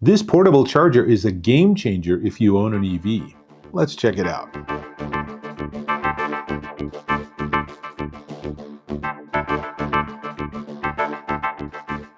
This portable charger is a game changer if you own an EV. Let's check it out.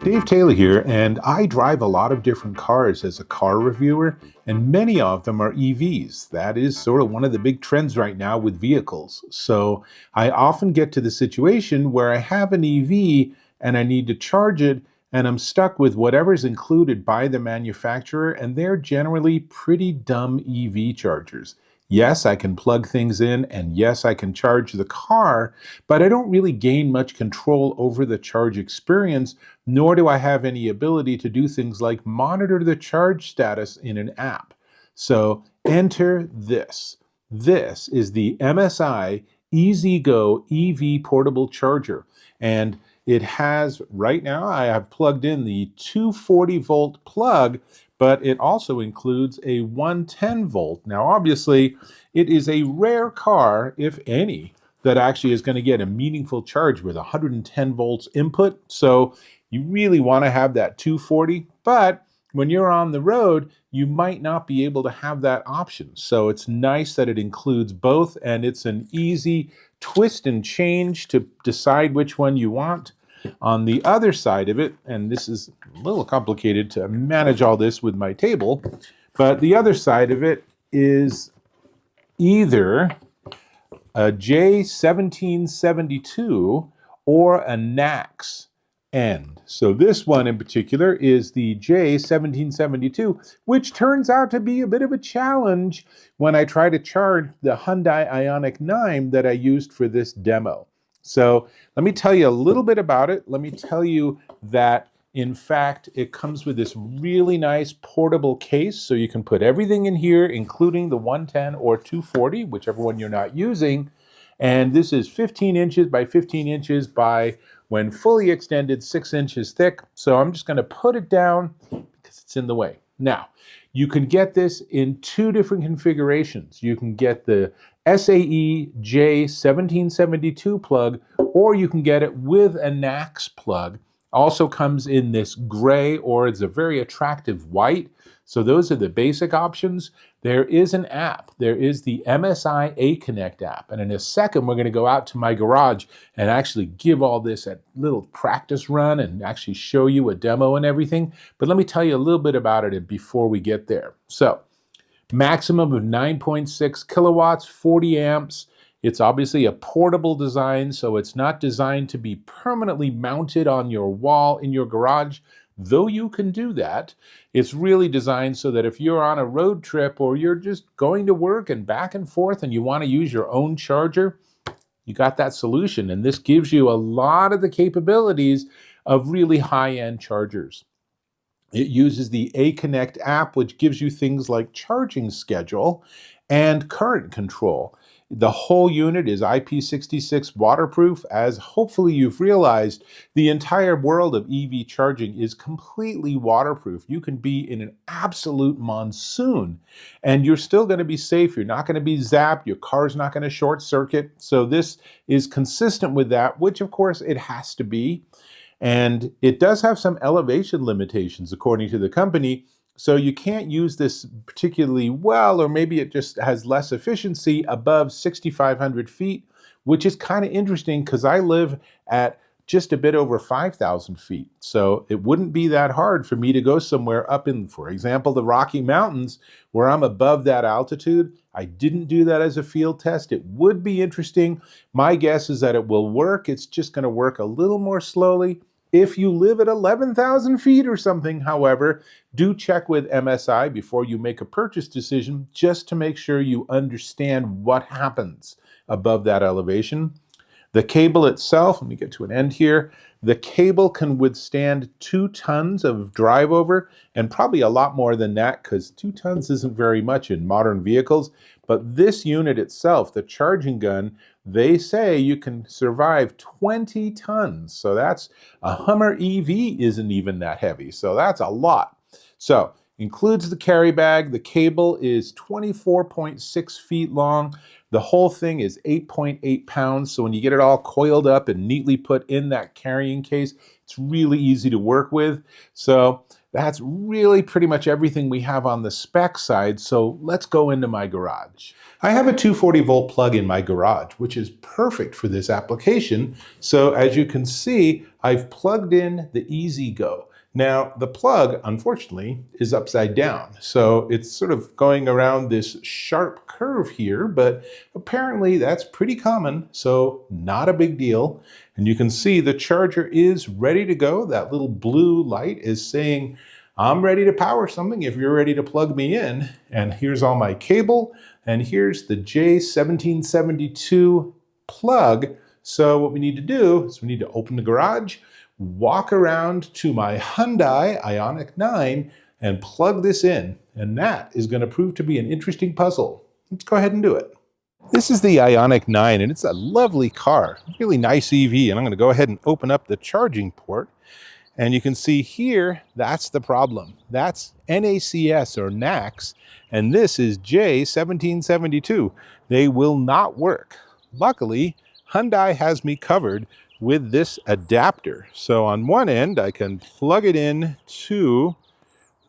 Dave Taylor here, and I drive a lot of different cars as a car reviewer, and many of them are EVs. That is sort of one of the big trends right now with vehicles. So I often get to the situation where I have an EV and I need to charge it, and I'm stuck with whatever's included by the manufacturer, and they're generally pretty dumb EV chargers. Yes, I can plug things in, and yes, I can charge the car, but I don't really gain much control over the charge experience, nor do I have any ability to do things like monitor the charge status in an app. So enter this. This is the MSI EZgo EV portable charger, and it has, right now, I have plugged in the 240 volt plug, but it also includes a 110 volt. Now, obviously, it is a rare car, if any, that actually is going to get a meaningful charge with 110 volts input. So you really want to have that 240, but when you're on the road, you might not be able to have that option. So it's nice that it includes both, and it's an easy twist and change to decide which one you want. On the other side of it, and this is a little complicated to manage all this with my table, but the other side of it is either a J1772 or a NACS end. So this one in particular is the J1772, which turns out to be a bit of a challenge when I try to charge the Hyundai Ioniq 9 that I used for this demo. So let me tell you a little bit about it. Let me tell you that, in fact, it comes with this really nice portable case, so you can put everything in here, including the 110 or 240, whichever one you're not using. And this is 15 inches by 15 inches by, when fully extended, 6 inches thick. So I'm just going to put it down because it's in the way. Now, you can get this in two different configurations. You can get the SAE J1772 plug, or you can get it with a NACS plug. Also comes in this gray, or it's a very attractive white. So those are the basic options. There is an app. There is the MSI aConnect app. And in a second, we're going to go out to my garage and actually give all this a little practice run and actually show you a demo and everything. But let me tell you a little bit about it before we get there. So maximum of 9.6 kilowatts, 40 amps. It's obviously a portable design, so it's not designed to be permanently mounted on your wall in your garage, though you can do that. It's really designed so that if you're on a road trip or you're just going to work and back and forth and you want to use your own charger, you got that solution. And this gives you a lot of the capabilities of really high-end chargers. It uses the aConnect app, which gives you things like charging schedule and current control. The whole unit is IP66 waterproof. As hopefully you've realized, the entire world of EV charging is completely waterproof. You can be in an absolute monsoon and you're still going to be safe. You're not going to be zapped. Your car's not going to short circuit. So this is consistent with that, which of course it has to be. And it does have some elevation limitations according to the company. So you can't use this particularly well, or maybe it just has less efficiency above 6,500 feet, which is kind of interesting because I live at just a bit over 5,000 feet. So it wouldn't be that hard for me to go somewhere up in, for example, the Rocky Mountains, where I'm above that altitude. I didn't do that as a field test. It would be interesting. My guess is that it will work. It's just going to work a little more slowly. If you live at 11,000 feet or something, however, do check with MSI before you make a purchase decision, just to make sure you understand what happens above that elevation. The cable itself, let me get to an end here. The cable can withstand 2 tons of drive over, and probably a lot more than that, because 2 tons isn't very much in modern vehicles. But this unit itself, the charging gun, they say you can survive 20 tons. So that's a Hummer EV isn't even that heavy. So that's a lot. So includes the carry bag. The cable is 24.6 feet long. The whole thing is 8.8 pounds. So when you get it all coiled up and neatly put in that carrying case, it's really easy to work with. So That's really pretty much everything we have on the spec side, so let's go into my garage. I have a 240 volt plug in my garage, which is perfect for this application. So as you can see, I've plugged in the EZgo. Now, the plug, unfortunately, is upside down. So it's sort of going around this sharp curve here, but apparently that's pretty common, so not a big deal. And you can see the charger is ready to go. That little blue light is saying, I'm ready to power something if you're ready to plug me in. And here's all my cable, and here's the J1772 plug. So what we need to do is we need to open the garage, walk around to my Hyundai Ioniq 9 and plug this in. And that is going to prove to be an interesting puzzle. Let's go ahead and do it. This is the Ioniq 9, and it's a lovely car, really nice EV. And I'm going to go ahead and open up the charging port. And you can see here, that's the problem. That's NACS or NACS, and this is J1772. They will not work. Luckily, Hyundai has me covered with this adapter. So on one end, I can plug it in to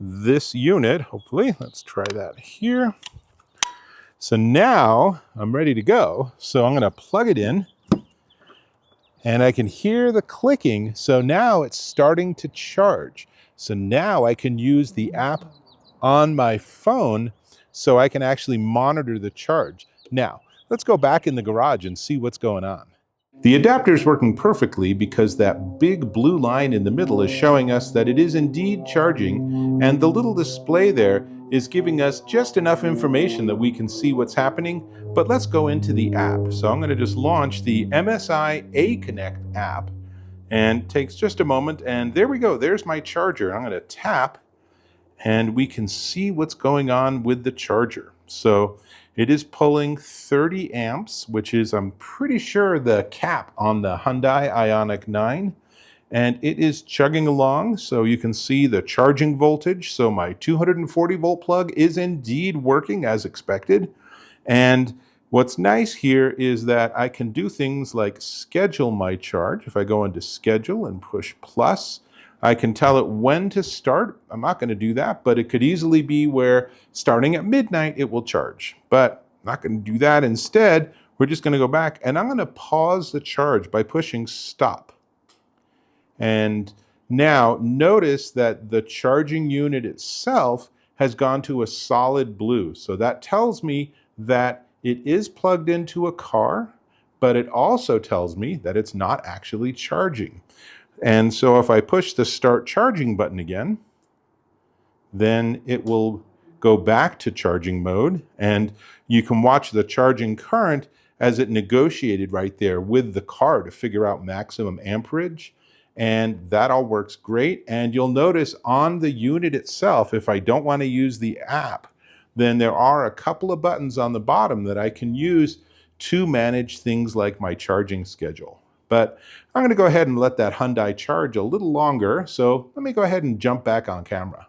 this unit, hopefully. Let's try that here. So now I'm ready to go. So I'm going to plug it in, and I can hear the clicking. So now it's starting to charge. So now I can use the app on my phone so I can actually monitor the charge. Now, let's go back in the garage and see what's going on. The adapter is working perfectly because that big blue line in the middle is showing us that it is indeed charging, and the little display there is giving us just enough information that we can see what's happening. But let's go into the app. So I'm going to just launch the MSI aConnect app, and it takes just a moment, and there we go. There's my charger. I'm going to tap, and we can see what's going on with the charger. So it is pulling 30 amps, which is, I'm pretty sure, the cap on the Hyundai Ioniq 9. And it is chugging along, so you can see the charging voltage. So my 240 volt plug is indeed working as expected. And what's nice here is that I can do things like schedule my charge. If I go into schedule and push plus, I can tell it when to start. I'm not going to do that, but it could easily be where starting at midnight, it will charge. But I'm not going to do that. Instead, we're just going to go back, and I'm going to pause the charge by pushing stop. And now notice that the charging unit itself has gone to a solid blue. So that tells me that it is plugged into a car, but it also tells me that it's not actually charging. And so if I push the start charging button again, then it will go back to charging mode, and you can watch the charging current as it negotiated right there with the car to figure out maximum amperage. And that all works great. And you'll notice on the unit itself, if I don't want to use the app, then there are a couple of buttons on the bottom that I can use to manage things like my charging schedule. But I'm going to go ahead and let that Hyundai charge a little longer. So let me go ahead and jump back on camera.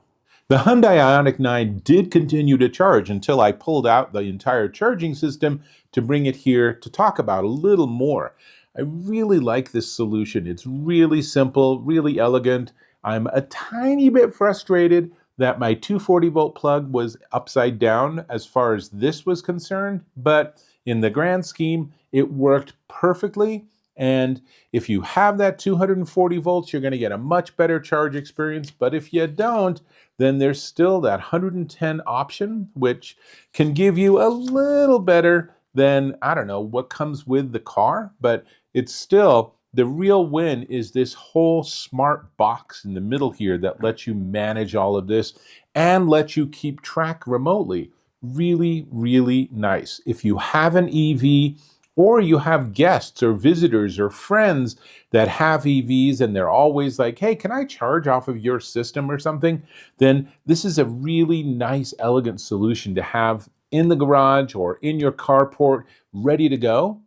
The Hyundai Ioniq 9 did continue to charge until I pulled out the entire charging system to bring it here to talk about a little more. I really like this solution. It's really simple, really elegant. I'm a tiny bit frustrated that my 240 volt plug was upside down as far as this was concerned, but in the grand scheme, it worked perfectly. And if you have that 240 volts, you're going to get a much better charge experience. But if you don't, then there's still that 110 option, which can give you a little better than, I don't know, what comes with the car. But it's still, the real win is this whole smart box in the middle here that lets you manage all of this and lets you keep track remotely. Really, really nice. If you have an EV, or you have guests or visitors or friends that have EVs and they're always like, hey, can I charge off of your system or something? Then this is a really nice, elegant solution to have in the garage or in your carport ready to go.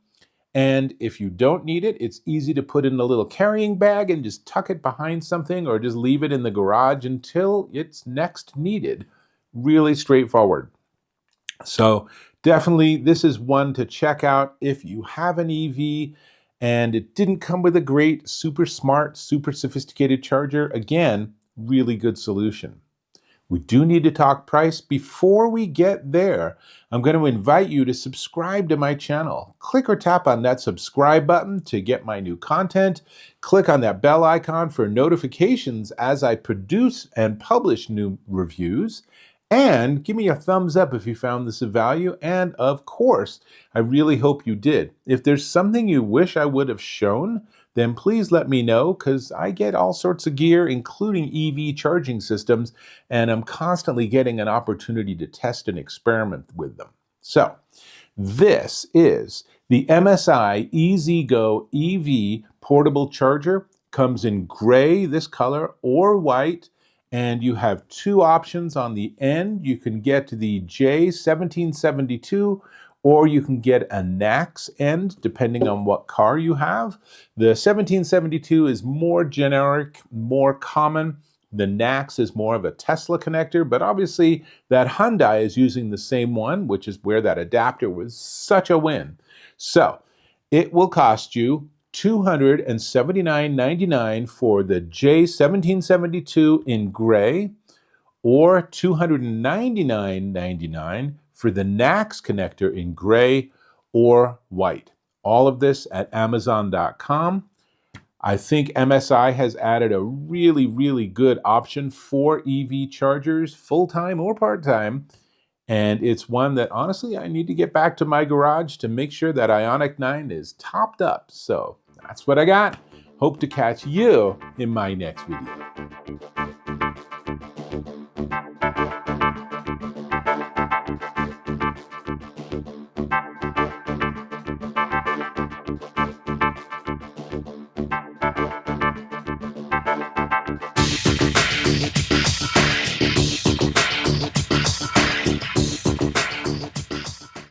And if you don't need it, it's easy to put in a little carrying bag and just tuck it behind something or just leave it in the garage until it's next needed. Really straightforward. So definitely, this is one to check out if you have an EV and it didn't come with a great, super smart, super sophisticated charger. Again, really good solution. We do need to talk price. Before we get there, I'm going to invite you to subscribe to my channel. Click or tap on that subscribe button to get my new content. Click on that bell icon for notifications as I produce and publish new reviews. And give me a thumbs up if you found this of value. And of course, I really hope you did. If there's something you wish I would have shown, then please let me know, because I get all sorts of gear, including EV charging systems, and I'm constantly getting an opportunity to test and experiment with them. So, this is the MSI EZgo EV portable charger. Comes in gray, this color, or white, and you have two options on the end. You can get the J1772, or you can get a NACS end, depending on what car you have. The 1772 is more generic, more common. The NACS is more of a Tesla connector, but obviously that Hyundai is using the same one, which is where that adapter was such a win. So it will cost you $279.99 for the J1772 in gray, or $299.99 for the NACS connector in gray or white. All of this at Amazon.com. I think MSI has added a really, really good option for EV chargers, full-time or part-time. And it's one that, honestly, I need to get back to my garage to make sure that Ioniq 9 is topped up. So that's what I got. Hope to catch you in my next video.